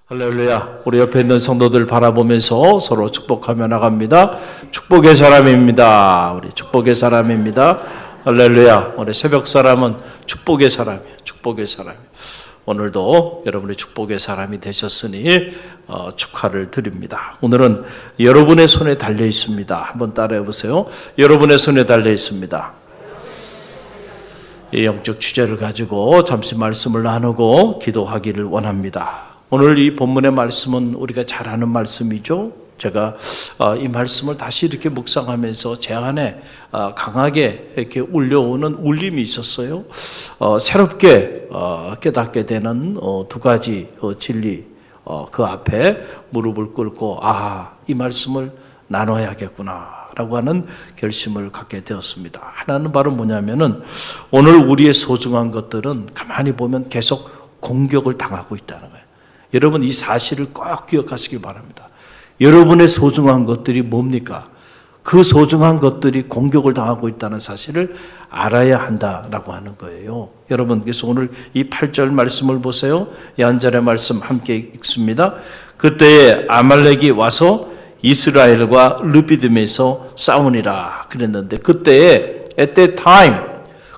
할렐루야. 우리 옆에 있는 성도들 바라보면서 서로 축복하며 나갑니다. 축복의 사람입니다. 우리 축복의 사람입니다. 할렐루야. 우리 새벽 사람은 축복의 사람이에요. 축복의 사람. 오늘도 여러분의 축복의 사람이 되셨으니 축하를 드립니다. 오늘은 여러분의 손에 달려 있습니다. 한번 따라해 보세요. 여러분의 손에 달려 있습니다. 이 영적 주제를 가지고 잠시 말씀을 나누고 기도하기를 원합니다. 오늘 이 본문의 말씀은 우리가 잘 아는 말씀이죠. 제가 이 말씀을 다시 이렇게 묵상하면서 제 안에 강하게 이렇게 울려오는 울림이 있었어요. 새롭게 깨닫게 되는 두 가지 진리, 그 앞에 무릎을 꿇고 이 말씀을 나눠야겠구나 라고 하는 결심을 갖게 되었습니다. 하나는 바로 뭐냐면은 오늘 우리의 소중한 것들은 가만히 보면 계속 공격을 당하고 있다는 거예요. 여러분 이 사실을 꼭 기억하시기 바랍니다. 여러분의 소중한 것들이 뭡니까? 그 소중한 것들이 공격을 당하고 있다는 사실을 알아야 한다라고 하는 거예요. 여러분 그래서 오늘 이 8절 말씀을 보세요. 이 한 절의 말씀 함께 읽습니다. 그때에 아말렉이 와서 이스라엘과 르비딤에서 싸우니라 그랬는데 그때에 at that time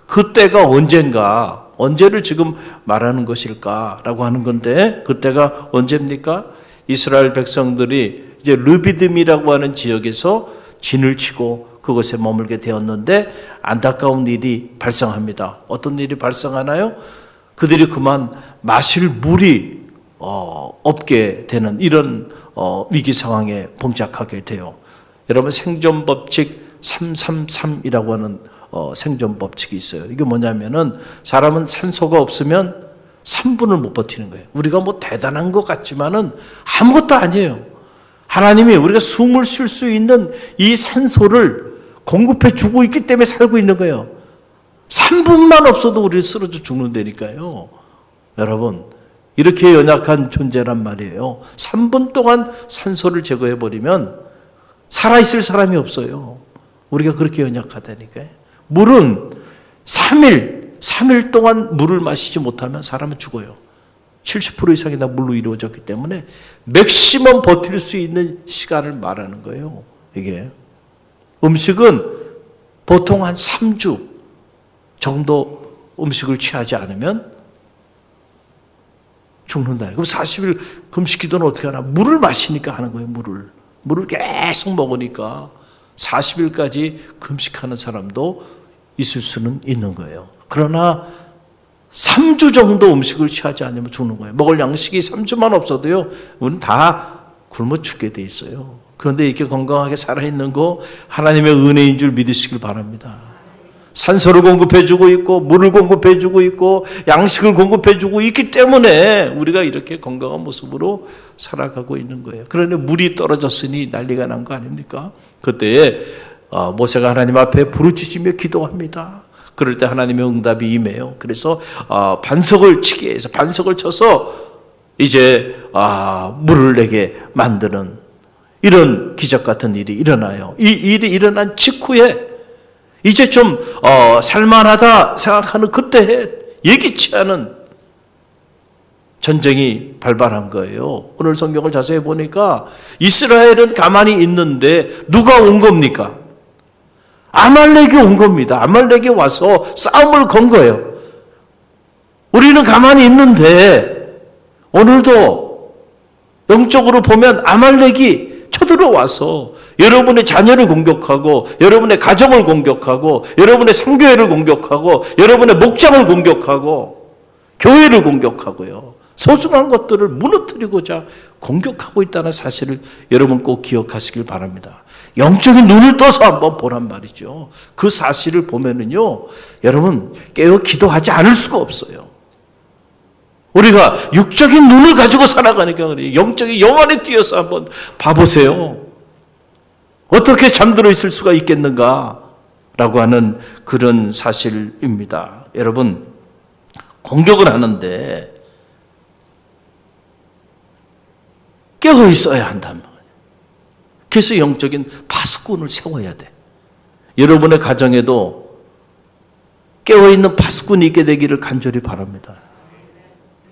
그때가 언젠가 언제를 지금 말하는 것일까라고 하는 건데 그때가 언제입니까? 이스라엘 백성들이 이제 르비딤이라고 하는 지역에서 진을 치고 그곳에 머물게 되었는데 안타까운 일이 발생합니다. 어떤 일이 발생하나요? 그들이 그만 마실 물이 없게 되는 이런 위기 상황에 봉착하게 돼요. 여러분 생존 법칙 333이라고 하는 생존 법칙이 있어요. 이게 뭐냐면은 사람은 산소가 없으면 3분을 못 버티는 거예요. 우리가 뭐 대단한 것 같지만은 아무것도 아니에요. 하나님이 우리가 숨을 쉴 수 있는 이 산소를 공급해 주고 있기 때문에 살고 있는 거예요. 3분만 없어도 우리 쓰러져 죽는다니까요. 여러분 이렇게 연약한 존재란 말이에요. 3분 동안 산소를 제거해 버리면 살아있을 사람이 없어요. 우리가 그렇게 연약하다니까요. 물은 3일 동안 물을 마시지 못하면 사람은 죽어요. 70% 이상이 다 물로 이루어졌기 때문에 맥시멈 버틸 수 있는 시간을 말하는 거예요. 이게 음식은 보통 한 3주 정도 음식을 취하지 않으면 죽는다. 그럼 40일 금식 기도는 어떻게 하나? 물을 마시니까 하는 거예요. 물을 계속 먹으니까 40일까지 금식하는 사람도 있을 수는 있는 거예요. 그러나 3주 정도 음식을 취하지 않으면 죽는 거예요. 먹을 양식이 3주만 없어도요, 우리는 다 굶어 죽게 돼 있어요. 그런데 이렇게 건강하게 살아있는 거 하나님의 은혜인 줄 믿으시길 바랍니다. 산소를 공급해주고 있고 물을 공급해주고 있고 양식을 공급해주고 있기 때문에 우리가 이렇게 건강한 모습으로 살아가고 있는 거예요. 그런데 물이 떨어졌으니 난리가 난 거 아닙니까? 그때에 모세가 하나님 앞에 부르짖으며 기도합니다. 그럴 때 하나님의 응답이 임해요. 그래서 반석을 치게 해서 반석을 쳐서 이제 물을 내게 만드는 이런 기적 같은 일이 일어나요. 이 일이 일어난 직후에 이제 좀 살만하다 생각하는 그때에 예기치 않은 전쟁이 발발한 거예요. 오늘 성경을 자세히 보니까 이스라엘은 가만히 있는데 누가 온 겁니까? 아말렉이 온 겁니다. 아말렉이 와서 싸움을 건 거예요. 우리는 가만히 있는데 오늘도 영적으로 보면 아말렉이 쳐들어와서 여러분의 자녀를 공격하고 여러분의 가정을 공격하고 여러분의 선교회를 공격하고 여러분의 목장을 공격하고 교회를 공격하고요. 소중한 것들을 무너뜨리고자 공격하고 있다는 사실을 여러분 꼭 기억하시길 바랍니다. 영적인 눈을 떠서 한번 보란 말이죠. 그 사실을 보면은요, 여러분 깨어 기도하지 않을 수가 없어요. 우리가 육적인 눈을 가지고 살아가니까 그래요. 영적인 영 안에 뛰어서 한번 봐보세요. 어떻게 잠들어 있을 수가 있겠는가? 라고 하는 그런 사실입니다. 여러분, 공격을 하는데 깨어 있어야 한단 말이에요. 그래서 영적인 파수꾼을 세워야 돼. 여러분의 가정에도 깨어있는 파수꾼이 있게 되기를 간절히 바랍니다.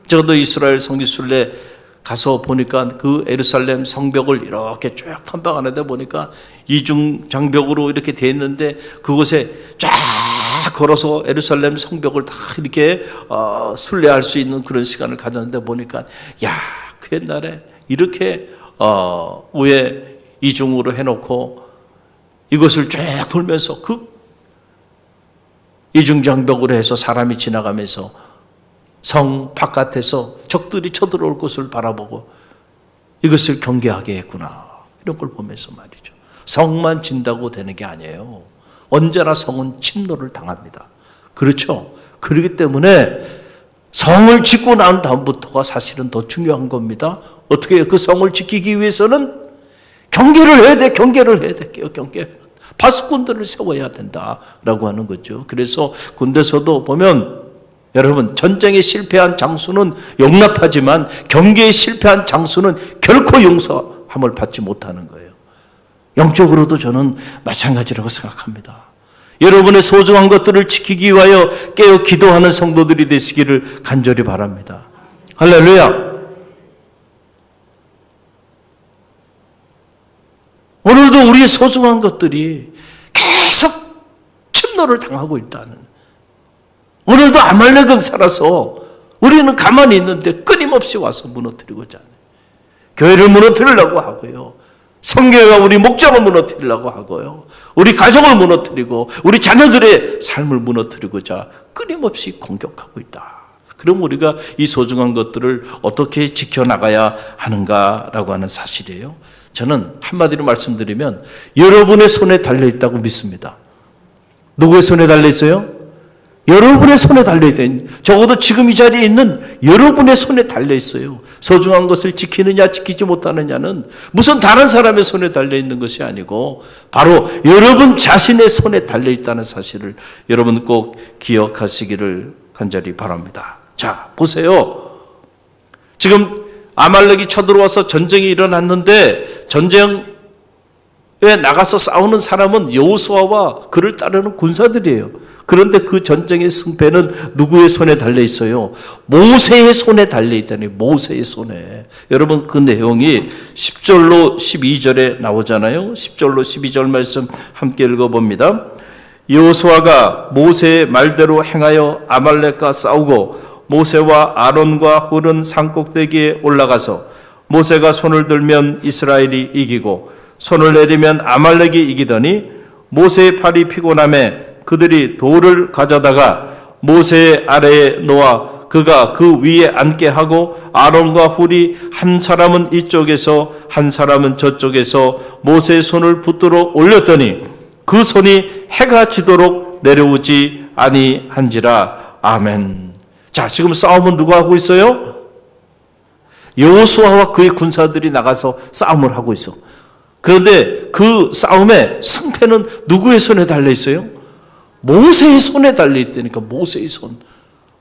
저도 이스라엘 성지순례 가서 보니까 그 예루살렘 성벽을 이렇게 쭉 탐방하는데 보니까 이중 장벽으로 이렇게 돼 있는데 그곳에 쫙 걸어서 예루살렘 성벽을 다 이렇게 순례할 수 있는 그런 시간을 가졌는데 보니까 야, 그 옛날에 이렇게 위에 이중으로 해놓고 이것을 쭉 돌면서 그 이중장벽으로 해서 사람이 지나가면서 성 바깥에서 적들이 쳐들어올 것을 바라보고 이것을 경계하게 했구나. 이런 걸 보면서 말이죠. 성만 진다고 되는 게 아니에요. 언제나 성은 침노를 당합니다. 그렇죠? 그렇기 때문에 성을 짓고 난 다음부터가 사실은 더 중요한 겁니다. 어떻게 해요? 그 성을 지키기 위해서는 경계를 해야 돼. 경계를 해야 돼. 경계. 파수꾼들을 세워야 된다라고 하는 거죠. 그래서 군대에서도 보면 여러분, 전쟁에 실패한 장수는 용납하지만 경계에 실패한 장수는 결코 용서함을 받지 못하는 거예요. 영적으로도 저는 마찬가지라고 생각합니다. 여러분의 소중한 것들을 지키기 위하여 깨어 기도하는 성도들이 되시기를 간절히 바랍니다. 할렐루야. 오늘도 우리의 소중한 것들이 계속 침노를 당하고 있다는, 오늘도 아말렉은 살아서 우리는 가만히 있는데 끊임없이 와서 무너뜨리고자 하네. 교회를 무너뜨리려고 하고요. 성교회가 우리 목장을 무너뜨리려고 하고요. 우리 가정을 무너뜨리고 우리 자녀들의 삶을 무너뜨리고자 끊임없이 공격하고 있다. 그럼 우리가 이 소중한 것들을 어떻게 지켜나가야 하는가라고 하는 사실이에요. 저는 한마디로 말씀드리면 여러분의 손에 달려있다고 믿습니다. 누구의 손에 달려있어요? 여러분의 손에 달려있다. 적어도 지금 이 자리에 있는 여러분의 손에 달려있어요. 소중한 것을 지키느냐 지키지 못하느냐는 무슨 다른 사람의 손에 달려있는 것이 아니고 바로 여러분 자신의 손에 달려있다는 사실을 여러분 꼭 기억하시기를 간절히 바랍니다. 자, 보세요. 지금 아말렉이 쳐들어와서 전쟁이 일어났는데 전쟁에 나가서 싸우는 사람은 여호수아와 그를 따르는 군사들이에요. 그런데 그 전쟁의 승패는 누구의 손에 달려 있어요? 모세의 손에 달려 있다니. 모세의 손에. 여러분, 그 내용이 10절로 12절에 나오잖아요. 10절로 12절 말씀 함께 읽어봅니다. 여호수아가 모세의 말대로 행하여 아말렉과 싸우고 모세와 아론과 훌은 산꼭대기에 올라가서 모세가 손을 들면 이스라엘이 이기고 손을 내리면 아말렉이 이기더니 모세의 팔이 피곤함에 그들이 돌을 가져다가 모세의 아래에 놓아 그가 그 위에 앉게 하고 아론과 훌이 한 사람은 이쪽에서 한 사람은 저쪽에서 모세의 손을 붙들어 올렸더니 그 손이 해가 지도록 내려오지 아니한지라. 아멘. 자, 지금 싸움은 누가 하고 있어요? 여호수아와 그의 군사들이 나가서 싸움을 하고 있어. 그런데 그 싸움의 승패는 누구의 손에 달려 있어요? 모세의 손에 달려 있다니까. 모세의 손.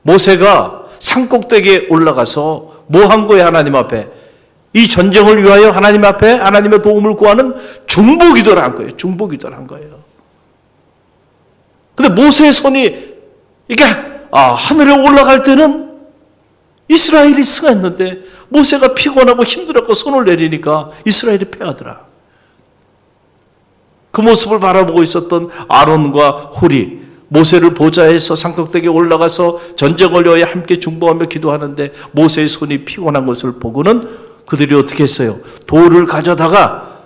모세가 산꼭대기에 올라가서 뭐 한 거예요? 하나님 앞에 이 전쟁을 위하여 하나님 앞에 하나님의 도움을 구하는 중보기도를 한 거예요. 중보기도를 한 거예요. 근데 모세의 손이 이게 하늘에 올라갈 때는 이스라엘이 승했는데 모세가 피곤하고 힘들었고 손을 내리니까 이스라엘이 패하더라. 그 모습을 바라보고 있었던 아론과 훌이 모세를 보좌해서 산꼭대기에 올라가서 전쟁을 위하여 함께 중보하며 기도하는데 모세의 손이 피곤한 것을 보고는 그들이 어떻게 했어요? 돌을 가져다가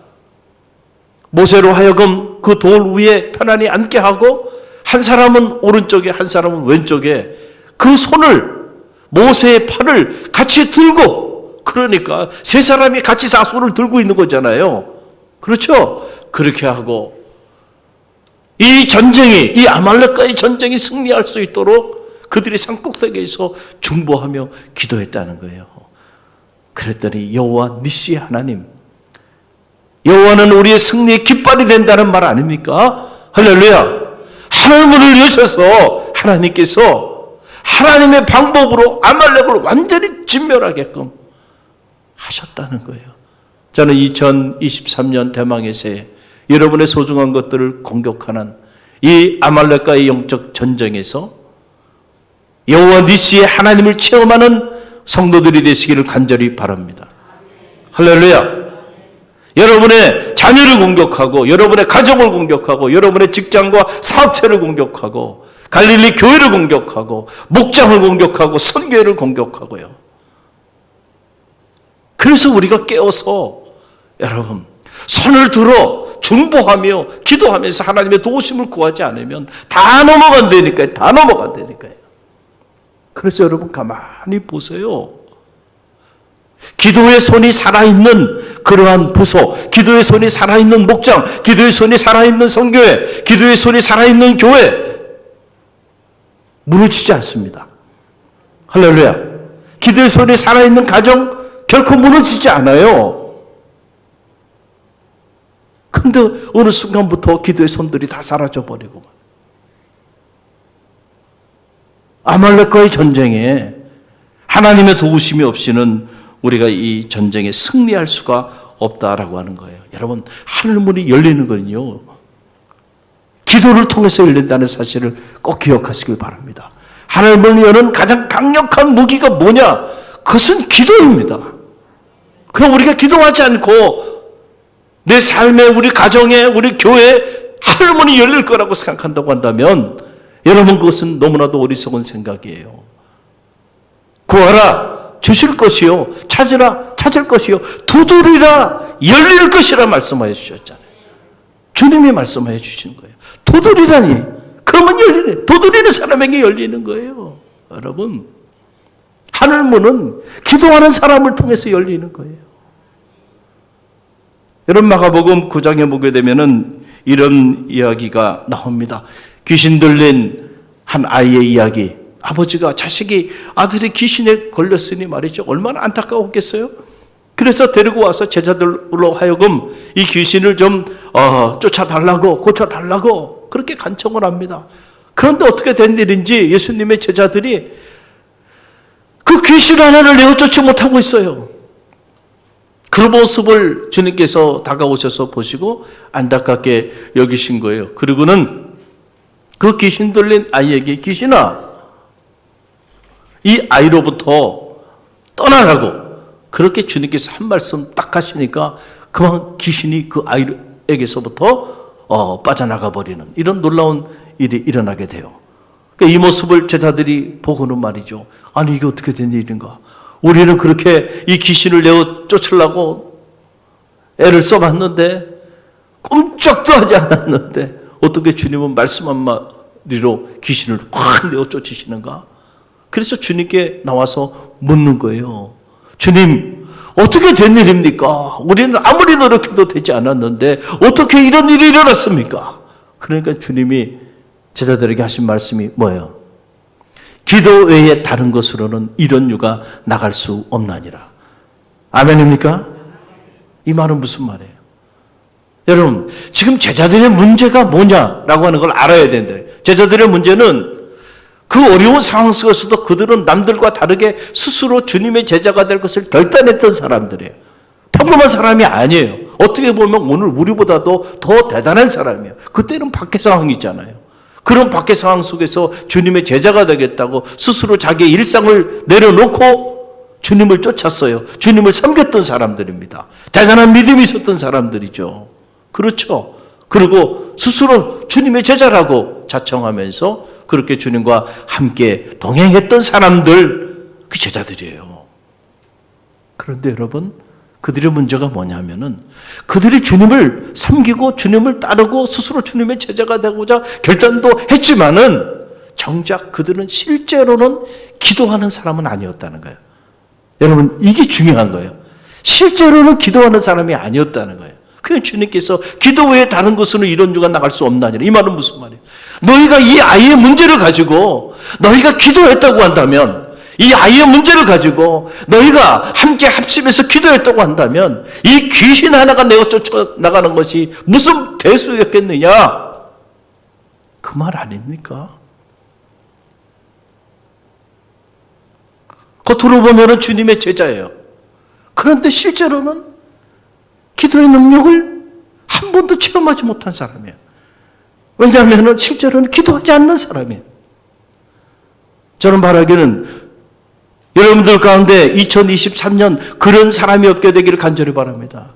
모세로 하여금 그 돌 위에 편안히 앉게 하고 한 사람은 오른쪽에 한 사람은 왼쪽에 그 손을 모세의 팔을 같이 들고, 그러니까 세 사람이 같이 자손을 들고 있는 거잖아요. 그렇죠? 그렇게 하고 이 전쟁이, 이 아말렉과의 전쟁이 승리할 수 있도록 그들이 산꼭대기에서 중보하며 기도했다는 거예요. 그랬더니 여호와 니시의 하나님, 여호와는 우리의 승리의 깃발이 된다는 말 아닙니까? 할렐루야. 하늘문을 여셔서 하나님께서 하나님의 방법으로 아말렉을 완전히 진멸하게끔 하셨다는 거예요. 저는 2023년 대망의 새해 여러분의 소중한 것들을 공격하는 이 아말렉과의 영적 전쟁에서 여호와 니시의 하나님을 체험하는 성도들이 되시기를 간절히 바랍니다. 할렐루야. 여러분의 자녀를 공격하고 여러분의 가정을 공격하고 여러분의 직장과 사업체를 공격하고 갈릴리 교회를 공격하고 목장을 공격하고 선교회를 공격하고요. 그래서 우리가 깨어서 여러분 손을 들어 중보하며 기도하면서 하나님의 도우심을 구하지 않으면 다 넘어간다니까요. 다 넘어간다니까요. 그래서 여러분 가만히 보세요. 기도의 손이 살아있는 그러한 부서, 기도의 손이 살아있는 목장, 기도의 손이 살아있는 선교회, 기도의 손이 살아있는 교회 무너지지 않습니다. 할렐루야. 기도의 손이 살아있는 가정 결코 무너지지 않아요. 근데 어느 순간부터 기도의 손들이 다 사라져버리고 아말렉과의 전쟁에 하나님의 도우심이 없이는 우리가 이 전쟁에 승리할 수가 없다라고 하는 거예요. 여러분, 하늘문이 열리는 거는요, 기도를 통해서 열린다는 사실을 꼭 기억하시길 바랍니다. 하늘문을 여는 가장 강력한 무기가 뭐냐? 그것은 기도입니다. 그럼 우리가 기도하지 않고 내 삶에, 우리 가정에, 우리 교회에 하늘문이 열릴 거라고 생각한다고 한다면 여러분, 그것은 너무나도 어리석은 생각이에요. 구하라 주실 것이요, 찾으라 찾을 것이요, 두드리라 열릴 것이라 말씀하여 주셨잖아요. 주님이 말씀하여 주시는 거예요. 두드리라니, 그러면 열리네. 두드리는 사람에게 열리는 거예요. 여러분, 하늘문은 기도하는 사람을 통해서 열리는 거예요. 여러분, 마가복음 9장에 보게 되면은 이런 이야기가 나옵니다. 귀신 들린 한 아이의 이야기. 아버지가 아들이 귀신에 걸렸으니 말이죠. 얼마나 안타까웠겠어요? 그래서 데리고 와서 제자들로 하여금 이 귀신을 좀 쫓아달라고, 고쳐달라고 그렇게 간청을 합니다. 그런데 어떻게 된 일인지 예수님의 제자들이 그 귀신 하나를 내어쫓지 못하고 있어요. 그 모습을 주님께서 다가오셔서 보시고 안타깝게 여기신 거예요. 그리고는 그 귀신 들린 아이에게, 귀신아, 이 아이로부터 떠나라고 그렇게 주님께서 한 말씀 딱 하시니까 그만 귀신이 그 아이에게서부터 빠져나가 버리는 이런 놀라운 일이 일어나게 돼요. 그러니까 이 모습을 제자들이 보고는 말이죠. 아니, 이게 어떻게 된 일인가? 우리는 그렇게 이 귀신을 내어 쫓으려고 애를 써봤는데 꼼짝도 하지 않았는데 어떻게 주님은 말씀 한마디로 귀신을 확 내어 쫓으시는가? 그래서 주님께 나와서 묻는 거예요. 주님, 어떻게 된 일입니까? 우리는 아무리 노력해도 되지 않았는데 어떻게 이런 일이 일어났습니까? 그러니까 주님이 제자들에게 하신 말씀이 뭐예요? 기도 외에 다른 것으로는 이런 유가 나갈 수 없나니라. 아멘입니까? 이 말은 무슨 말이에요? 여러분, 지금 제자들의 문제가 뭐냐라고 하는 걸 알아야 된다. 제자들의 문제는 그 어려운 상황 속에서도 그들은 남들과 다르게 스스로 주님의 제자가 될 것을 결단했던 사람들이에요. 평범한 사람이 아니에요. 어떻게 보면 오늘 우리보다도 더 대단한 사람이에요. 그때는 박해 상황이잖아요. 그런 박해 상황 속에서 주님의 제자가 되겠다고 스스로 자기의 일상을 내려놓고 주님을 쫓았어요. 주님을 섬겼던 사람들입니다. 대단한 믿음이 있었던 사람들이죠. 그렇죠. 그리고 스스로 주님의 제자라고 자청하면서 그렇게 주님과 함께 동행했던 사람들, 그 제자들이에요. 그런데 여러분, 그들의 문제가 뭐냐면은 그들이 주님을 섬기고 주님을 따르고 스스로 주님의 제자가 되고자 결단도 했지만은 정작 그들은 실제로는 기도하는 사람은 아니었다는 거예요. 여러분, 이게 중요한 거예요. 실제로는 기도하는 사람이 아니었다는 거예요. 그냥 주님께서 기도 외에 다른 것으로 이런 유가 나갈 수 없나니라. 이 말은 무슨 말이에요? 너희가 이 아이의 문제를 가지고 너희가 기도했다고 한다면, 이 아이의 문제를 가지고 너희가 함께 합심해서 기도했다고 한다면 이 귀신 하나가 내어 쫓아나가는 것이 무슨 대수였겠느냐? 그 말 아닙니까? 겉으로 보면 주님의 제자예요. 그런데 실제로는 기도의 능력을 한 번도 체험하지 못한 사람이에요. 왜냐하면 실제로는 기도하지 않는 사람이에요. 저는 바라기는 여러분들 가운데 2023년 그런 사람이 없게 되기를 간절히 바랍니다.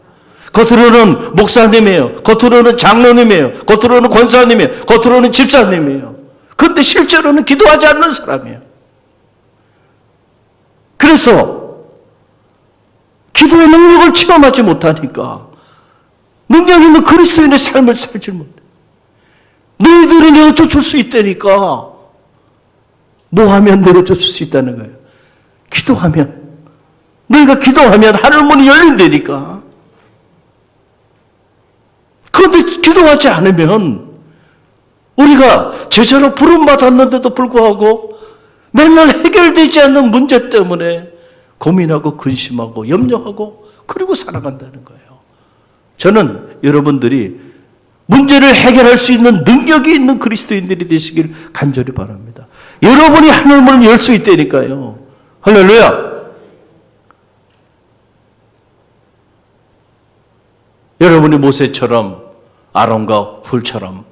겉으로는 목사님이에요. 겉으로는 장로님이에요. 겉으로는 권사님이에요. 겉으로는 집사님이에요. 그런데 실제로는 기도하지 않는 사람이에요. 그래서 기도의 능력을 체험하지 못하니까 능력 있는 그리스도인의 삶을 살지 못해. 너희들이 내어쫓을 수 있다니까. 뭐 하면 내어쫓을 수 있다는 거예요? 기도하면. 너희가 기도하면 하늘 문이 열린다니까. 그런데 기도하지 않으면 우리가 제자로 부름받았는데도 불구하고 맨날 해결되지 않는 문제 때문에 고민하고 근심하고 염려하고 그리고 살아간다는 거예요. 저는 여러분들이 문제를 해결할 수 있는 능력이 있는 그리스도인들이 되시길 간절히 바랍니다. 여러분이 하늘문을 열 수 있다니까요. 할렐루야. 여러분이 모세처럼 아론과 훌처럼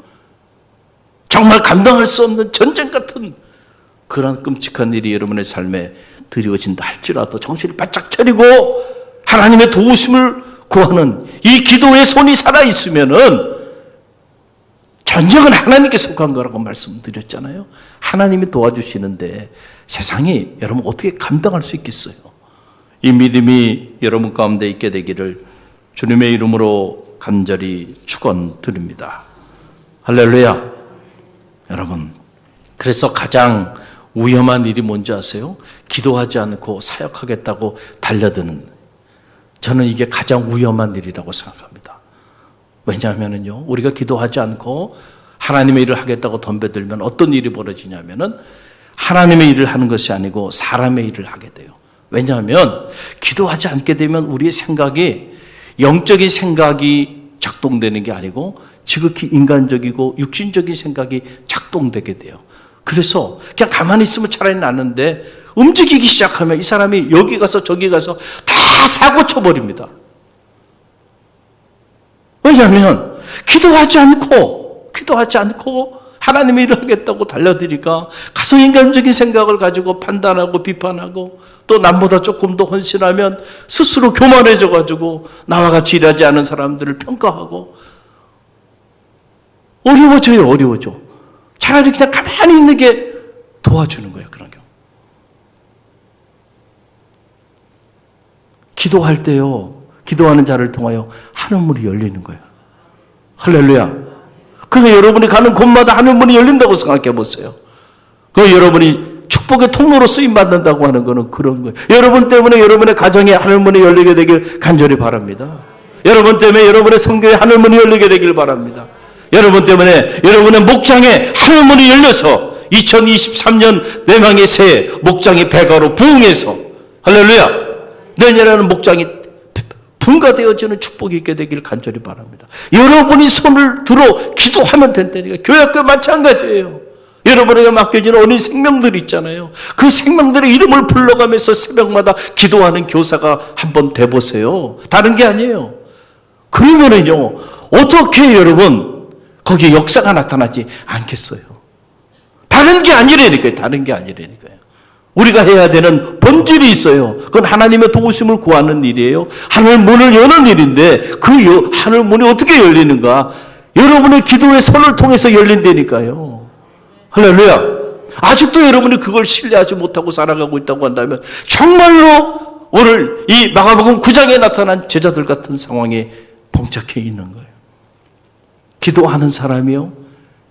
정말 감당할 수 없는 전쟁 같은 그런 끔찍한 일이 여러분의 삶에 드리워진다 할지라도 정신을 바짝 차리고 하나님의 도우심을 구하는 이 기도의 손이 살아있으면은 전쟁은 하나님께 속한 거라고 말씀드렸잖아요. 하나님이 도와주시는데 세상이 여러분 어떻게 감당할 수 있겠어요? 이 믿음이 여러분 가운데 있게 되기를 주님의 이름으로 간절히 축원드립니다. 할렐루야. 여러분, 그래서 가장 위험한 일이 뭔지 아세요? 기도하지 않고 사역하겠다고 달려드는, 저는 이게 가장 위험한 일이라고 생각합니다. 왜냐하면요, 우리가 기도하지 않고 하나님의 일을 하겠다고 덤벼들면 어떤 일이 벌어지냐면은 하나님의 일을 하는 것이 아니고 사람의 일을 하게 돼요. 왜냐하면 기도하지 않게 되면 우리의 생각이 영적인 생각이 작동되는 게 아니고 지극히 인간적이고 육신적인 생각이 작동되게 돼요. 그래서 그냥 가만히 있으면 차라리 낫는데 움직이기 시작하면 이 사람이 여기 가서 저기 가서 다 사고 쳐버립니다. 왜냐하면 기도하지 않고 하나님의 일을 하겠다고 달려드니까 가서 인간적인 생각을 가지고 판단하고 비판하고 또 남보다 조금 더 헌신하면 스스로 교만해져가지고 나와 같이 일하지 않은 사람들을 평가하고 어려워져. 차라리 그냥 가만히 있는 게 도와주는 거예요. 그런 경우. 기도할 때요, 기도하는 자를 통하여 하늘문이 열리는 거예요. 할렐루야. 그러니까 여러분이 가는 곳마다 하늘문이 열린다고 생각해 보세요. 그 여러분이 축복의 통로로 쓰임받는다고 하는 거는 그런 거예요. 여러분 때문에 여러분의 가정에 하늘문이 열리게 되길 간절히 바랍니다. 여러분 때문에 여러분의 성교에 하늘문이 열리게 되길 바랍니다. 여러분 때문에 여러분의 목장에 하늘문이 열려서 2023년 내망의 새해 목장이 배가로 부흥해서 할렐루야, 내년에는 목장이 분가되어지는 축복이 있게 되길 간절히 바랍니다. 여러분이 손을 들어 기도하면 된다니까. 교회학교 마찬가지예요. 여러분에게 맡겨지는 어린 생명들이 있잖아요. 그 생명들의 이름을 불러가면서 새벽마다 기도하는 교사가 한번 돼보세요. 다른 게 아니에요. 그러면은요, 어떻게 여러분 거기에 역사가 나타나지 않겠어요? 다른 게 아니라니까요. 우리가 해야 되는 본질이 있어요. 그건 하나님의 도우심을 구하는 일이에요. 하늘 문을 여는 일인데 그 하늘 문이 어떻게 열리는가? 여러분의 기도의 손을 통해서 열린다니까요. 할렐루야. 아직도 여러분이 그걸 신뢰하지 못하고 살아가고 있다고 한다면 정말로 오늘 이 마가복음 9장에 나타난 제자들 같은 상황에 봉착해 있는 거예요. 기도하는 사람이요,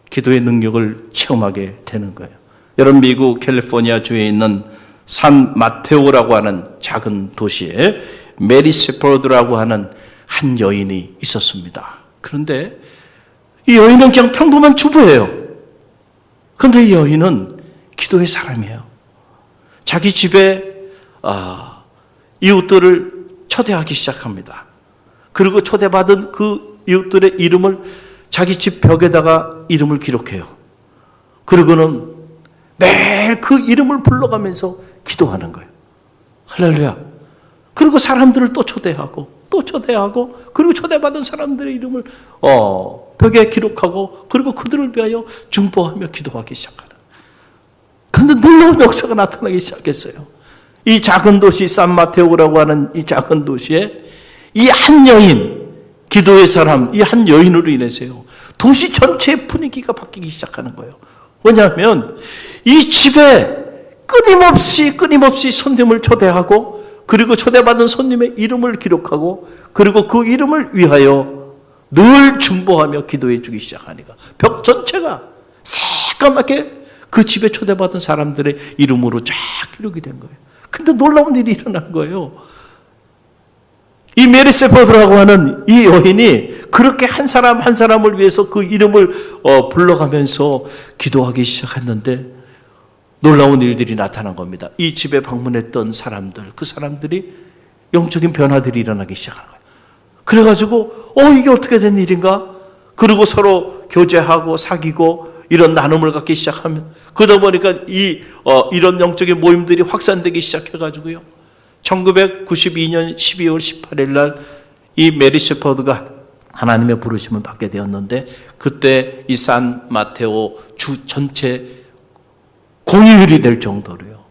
기도의 능력을 체험하게 되는 거예요. 여러분, 미국 캘리포니아 주에 있는 산 마테오라고 하는 작은 도시에 메리 세퍼드라고 하는 한 여인이 있었습니다. 그런데 이 여인은 그냥 평범한 주부예요. 그런데 이 여인은 기도의 사람이에요. 자기 집에 이웃들을 초대하기 시작합니다. 그리고 초대받은 그 이웃들의 이름을 자기 집 벽에다가 이름을 기록해요. 그리고는 매일 그 이름을 불러가면서 기도하는 거예요. 할렐루야. 그리고 사람들을 또 초대하고 그리고 초대받은 사람들의 이름을 벽에 기록하고 그리고 그들을 위하여 중보하며 기도하기 시작하는. 그런데 놀라운 역사가 나타나기 시작했어요. 이 작은 도시 산마테오라고 하는 이 작은 도시에 이 한 여인, 기도의 사람, 이 한 여인으로 인해서요, 도시 전체의 분위기가 바뀌기 시작하는 거예요. 왜냐하면 이 집에 끊임없이 손님을 초대하고, 그리고 초대받은 손님의 이름을 기록하고, 그리고 그 이름을 위하여 늘 중보하며 기도해 주기 시작하니까 벽 전체가 새까맣게 그 집에 초대받은 사람들의 이름으로 쫙 기록이 된 거예요. 근데 놀라운 일이 일어난 거예요. 이 메리세포드라고 하는 이 여인이 그렇게 한 사람 한 사람을 위해서 그 이름을 불러가면서 기도하기 시작했는데 놀라운 일들이 나타난 겁니다. 이 집에 방문했던 사람들, 그 사람들이 영적인 변화들이 일어나기 시작하는 거예요. 그래가지고 이게 어떻게 된 일인가? 그리고 서로 교제하고 사귀고 이런 나눔을 갖기 시작하면, 그러다 보니까 이런 영적인 모임들이 확산되기 시작해가지고요. 1992년 12월 18일 날 이 메리 셰퍼드가 하나님의 부르심을 받게 되었는데, 그때 이 산 마테오 주 전체 공휴일이 될 정도로요.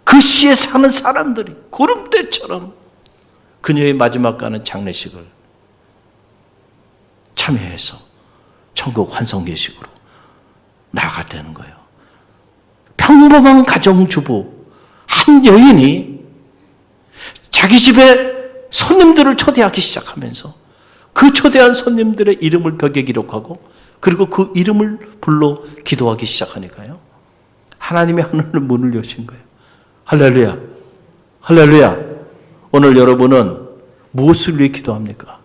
그 시에 사는 사람들이 구름대처럼 그녀의 마지막 가는 장례식을 참여해서 천국 환송 예식으로 나아갔다는 거예요. 평범한 가정주부 한 여인이 자기 집에 손님들을 초대하기 시작하면서 그 초대한 손님들의 이름을 벽에 기록하고, 그리고 그 이름을 불러 기도하기 시작하니까요, 하나님이 하늘의 문을 여신 거예요. 할렐루야, 할렐루야. 오늘 여러분은 무엇을 위해 기도합니까?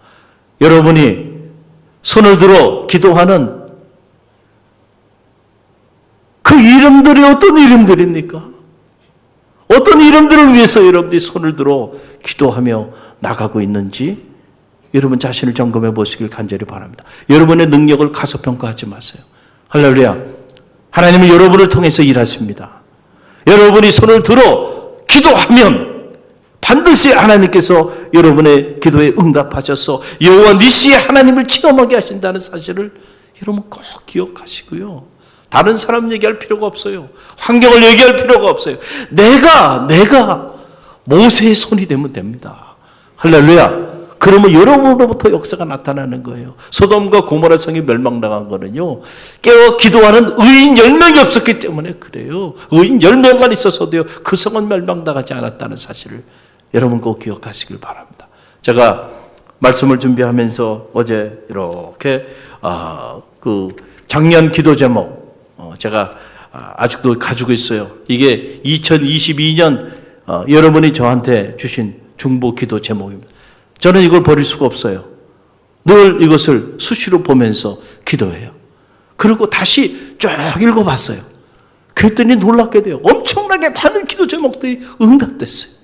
여러분이 손을 들어 기도하는 그 이름들이 어떤 이름들입니까? 어떤 이름들을 위해서 여러분들이 손을 들어 기도하며 나가고 있는지 여러분 자신을 점검해 보시길 간절히 바랍니다. 여러분의 능력을 가소평가하지 마세요. 할렐루야. 하나님은 여러분을 통해서 일하십니다. 여러분이 손을 들어 기도하면 반드시 하나님께서 여러분의 기도에 응답하셔서 여호와 니시의 하나님을 체험하게 하신다는 사실을 여러분 꼭 기억하시고요. 다른 사람 얘기할 필요가 없어요. 환경을 얘기할 필요가 없어요. 내가 모세의 손이 되면 됩니다. 할렐루야. 그러면 여러분으로부터 역사가 나타나는 거예요. 소돔과 고모라 성이 멸망당한 거는요, 깨어 기도하는 의인 10명이 없었기 때문에 그래요. 의인 10명만 있었어도요, 그 성은 멸망당하지 않았다는 사실을 여러분 꼭 기억하시길 바랍니다. 제가 말씀을 준비하면서 어제 이렇게 그 작년 기도 제목 제가 아직도 가지고 있어요. 이게 2022년 여러분이 저한테 주신 중보 기도 제목입니다. 저는 이걸 버릴 수가 없어요. 늘 이것을 수시로 보면서 기도해요. 그리고 다시 쭉 읽어봤어요. 그랬더니 놀랍게 돼요. 엄청나게 많은 기도 제목들이 응답됐어요.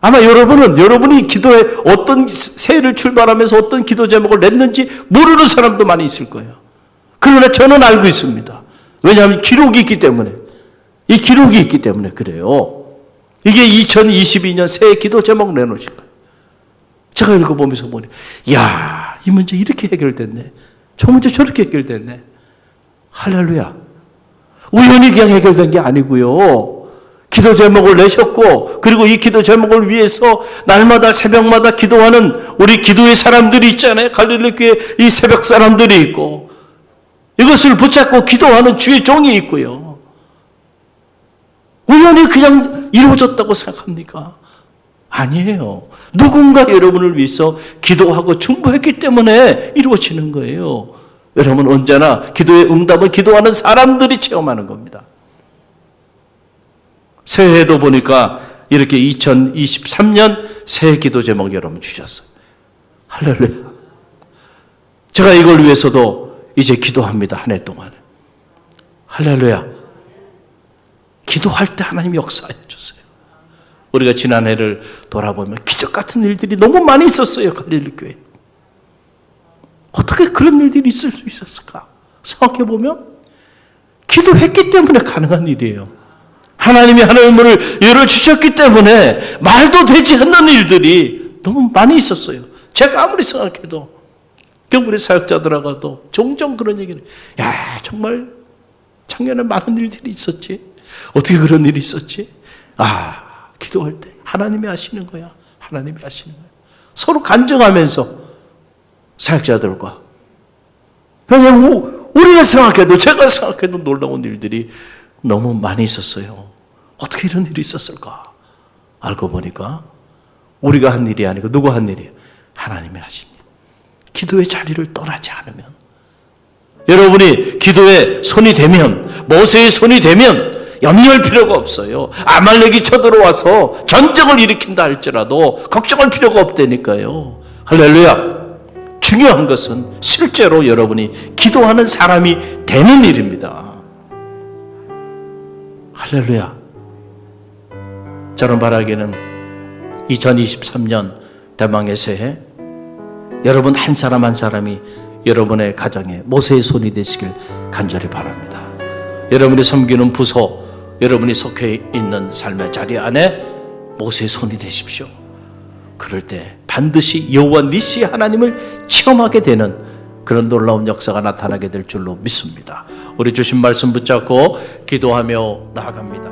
아마 여러분이 기도에 어떤 새해를 출발하면서 어떤 기도 제목을 냈는지 모르는 사람도 많이 있을 거예요. 그러나 저는 알고 있습니다. 왜냐하면 기록이 있기 때문에. 이 기록이 있기 때문에 그래요. 이게 2022년 새해 기도 제목 내놓으신 거예요. 제가 읽어보면서 보니, 이야, 이 문제 이렇게 해결됐네. 저 문제 저렇게 해결됐네. 할렐루야. 우연히 그냥 해결된 게 아니고요. 기도 제목을 내셨고, 그리고 이 기도 제목을 위해서 날마다 새벽마다 기도하는 우리 기도의 사람들이 있잖아요. 갈릴리 교회 이 새벽 사람들이 있고, 이것을 붙잡고 기도하는 주의 종이 있고요. 우연히 그냥 이루어졌다고 생각합니까? 아니에요. 누군가 여러분을 위해서 기도하고 중보했기 때문에 이루어지는 거예요. 여러분 언제나 기도의 응답을 기도하는 사람들이 체험하는 겁니다. 새해도 보니까 이렇게 2023년 새해 기도 제목 여러분 주셨어요. 할렐루야. 제가 이걸 위해서도 이제 기도합니다. 한 해 동안. 할렐루야. 기도할 때 하나님 역사해 주세요. 우리가 지난해를 돌아보면 기적 같은 일들이 너무 많이 있었어요. 갈릴리 교회. 어떻게 그런 일들이 있을 수 있었을까? 생각해 보면 기도했기 때문에 가능한 일이에요. 하나님이 하나님의 문을 열어주셨기 때문에 말도 되지 않는 일들이 너무 많이 있었어요. 제가 아무리 생각해도 우리 사역자들하고도 종종 그런 얘기를, 야, 정말 작년에 많은 일들이 있었지. 어떻게 그런 일이 있었지? 기도할 때 하나님이 하시는 거야. 하나님이 하시는 거야. 서로 간증하면서 사역자들과 그냥 우리가 생각해도 제가 생각해도 놀라운 일들이 너무 많이 있었어요. 어떻게 이런 일이 있었을까? 알고 보니까 우리가 한 일이 아니고 누구 한 일이에요? 하나님이 하신 일. 기도의 자리를 떠나지 않으면, 여러분이 기도에 손이 되면, 모세의 손이 되면 염려할 필요가 없어요. 아말렉이 쳐들어와서 전쟁을 일으킨다 할지라도 걱정할 필요가 없다니까요. 할렐루야. 중요한 것은 실제로 여러분이 기도하는 사람이 되는 일입니다. 할렐루야. 저는 바라기는 2023년 대망의 새해 여러분 한 사람 한 사람이 여러분의 가정에 모세의 손이 되시길 간절히 바랍니다. 여러분이 섬기는 부서, 여러분이 속해 있는 삶의 자리 안에 모세의 손이 되십시오. 그럴 때 반드시 여호와 니시 하나님을 체험하게 되는 그런 놀라운 역사가 나타나게 될 줄로 믿습니다. 우리 주신 말씀 붙잡고 기도하며 나아갑니다.